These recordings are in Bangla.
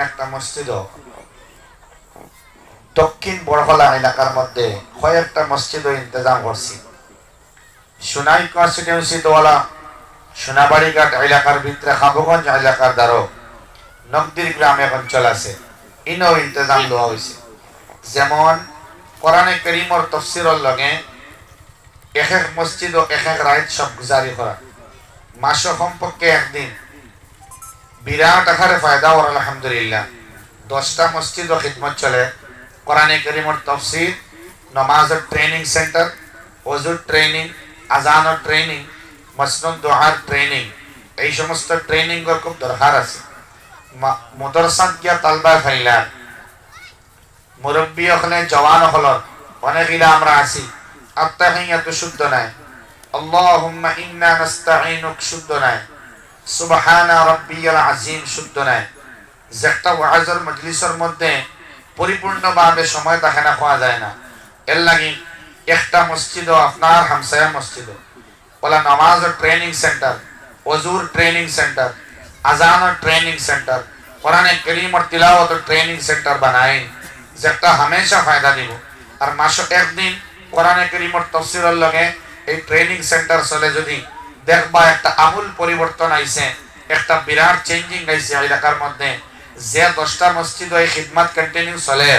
একটা মসজিদও দক্ষিণ বড়হলা এলাকার মধ্যে কয়েকটা মসজিদও ইন্তজাম করছি। সোনাই কনস্টিটিউন্সি দোয়ালা সোনাবাড়িঘাট এলাকার ভিতরে খাবগঞ্জ এলাকার দ্বারা নকদির গ্রামে অঞ্চল আছে, ইনও ইন্তজাম দেওয়া হয়েছে। যেমন কোরআনে কারীমর তফসিরর লগে এক এক মসজিদ ও এক এক রাইত সব গুজারি করা, মাস কমপক্ষে একদিন বিরাট আকারে ফায়দা ওর আলহামদুলিল্লাহ। 10টা মসজিদ ও খিদমত চলে, কোরআনে কারীমর তফসির, নমাজের ট্রেনিং সেন্টার, ওযুর ট্রেনিং, আজানের ট্রেনিং, মসনুদ দোয়ার ট্রেনিং, এই সমস্ত ট্রেনিং এর খুব দরকার আছে। মাদ্রাসাত গিয়া তালবা ফাইলার মুরব্বী ওখানে জওয়ান হলর অনেকগুলা আমরা আছি, আত্তাহিয়াতু শুদ্ধ নাই, আল্লাহুম্মা ইন্না নাস্তাঈনুক শুদ্ধ নাই, সুবহানা রাব্বিয়াল আযীম শুদ্ধ নাই। যেটা ওয়াজের মজলিসের মধ্যে পরিপূর্ণভাবে সময় থাকে না, খাওয়া যায় না। এর লাগি একটা মসজিদও আপনার হামসায়া মসজিদও বলা নামাজের ট্রেনিং সেন্টার, ওযুর ট্রেনিং সেন্টার, আজানের ট্রেনিং সেন্টার, কোরআনে কারীমের তিলাওয়াতের ট্রেনিং সেন্টার বানাই, যেটা হামেশা ফায়দা দিব। আর মাসে একদিন কোরআনে কারীমের তাফসীরের লগে এই ট্রেনিং সেন্টার চলে, যদি দেখবা একটা আমূল পরিবর্তন আইছে, একটা বিরাট চেঞ্জিং আইছে এলাকার মধ্যে। যে 10টা মসজিদ এই খিদমত কন্টিনিউ চলে,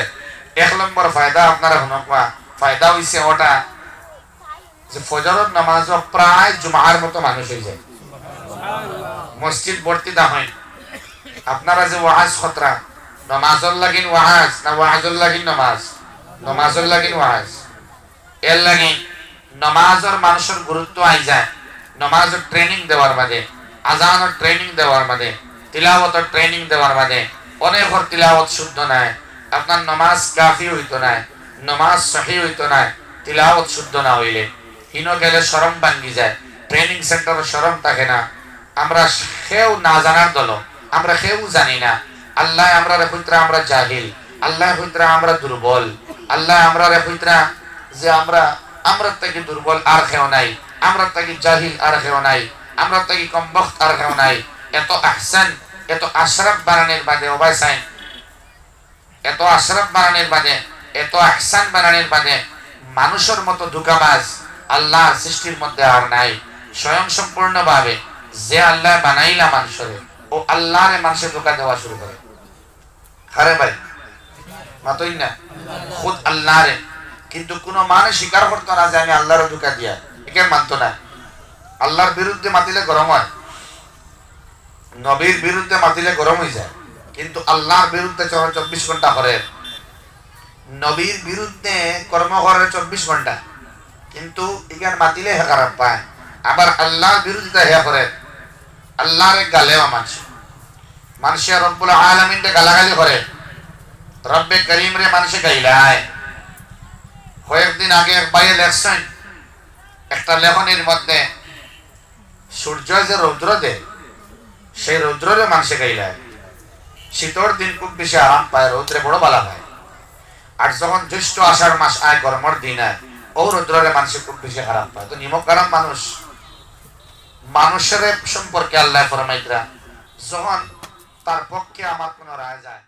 1 নম্বর ফায়দা আপনারা শুনবা, ফায়দা হইছে ওটা যে ফজরের নামাজও প্রায় জুমার মতো মানুষ হয়ে যায়, মসজিদ ভর্তি না হয়। আপনারা যে ওয়াজ খতরা, নামাজের লাগিন ওয়াজ না ওয়াজের লাগিন নামাজ, নামাজের লাগিন ওয়াজ, এর লাগি নামাজের মানুষের গুরুত্ব আই যায়। নামাজের ট্রেনিং দেওয়ার বাদে, আজানের ট্রেনিং দেওয়ার বাদে, তিলাওয়াতের ট্রেনিং দেওয়ার বাদে অনেকের তিলাওয়াত শুদ্ধ নাই, আপনার নামাজ কাফি হইতো না, নামাজ সহি হইতো না, তিলাওয়াত শুদ্ধ না হইলে হিনো গেলে শরম ভাঙ্গি যায়, ট্রেনিং সেন্টারে শরম থাকে না। আমরা কেউ না জানার দল, আমরা কেউ জানি না। আল্লাহ আমরা রেখুতরা আমরা জাহিল, আল্লাহ রেখুতরা আমরা দুর্বল, আল্লাহ আমরা রেখুতরা যে আমরা থেকে দুর্বল আর কেউ নাই, আমরা থেকে জাহিল আর কেউ নাই, আমরা থেকে কমবখ্ত আর কেউ নাই। এত আহসান, এত আশরাফ বানানোর বাদে ওবাই সাইন, এত আশরাফ বানানোর বাদে, এত আহসান বানানোর বাদে মানুষের মতো ধোঁকাবাজ আল্লাহর সৃষ্টির মধ্যে আর নাই। স্বয়ং সম্পূর্ণভাবে যে আল্লাহ বানাইলা মানুষের, ও আল্লাহরে মানুষের ধোঁকা দেওয়া শুরু করে। আরে ভাই মাতই না, খুদ আল্লাহরে, কিন্তু কোন মানুষ স্বীকার করতো না যে আমি আল্লাহর ধোঁকা দিয়া, একে মানতো না। আল্লাহর বিরুদ্ধে মাতিলে গরম হয়, নবীর বিরুদ্ধে মাতিলে গরম হয়ে যায়, কিন্তু আল্লাহর বিরুদ্ধে 24 ঘন্টা করে, নবীর বিরুদ্ধে কর্ম করে 24 ঘন্টা, কিন্তু এখানে মাতিলে হে খারাপ পায়। আবার আল্লাহর বিরুদ্ধে হে করে, আল্লাহর গালেও মানুষে রব্বুল আলামিনকে গালাগালি করে, রব্বে করিম রে মানুষে গাইলায়। কয়েকদিন আগে এক ভাইয়ে লেখছেন একটা লেখনের মধ্যে, সূর্য যে রৌদ্র দেয়, সেই রৌদ্রে মানুষে গাইলায়। শীতর দিন খুব বেশি আরাম পায়, রৌদ্রে বড় বালা পায়। আর যখন জ্যৈষ্ঠ আষাঢ় মাস আয়, গরমের দিন আয়, ও রৌদ্রে মানুষে খুব বেশি খারাপ পায়। তো নিমক কারণ মানুষের সম্পর্কে আল্লাহ ফরমাইতরা, যখন তার পক্ষে আমার কোন রায় যায়।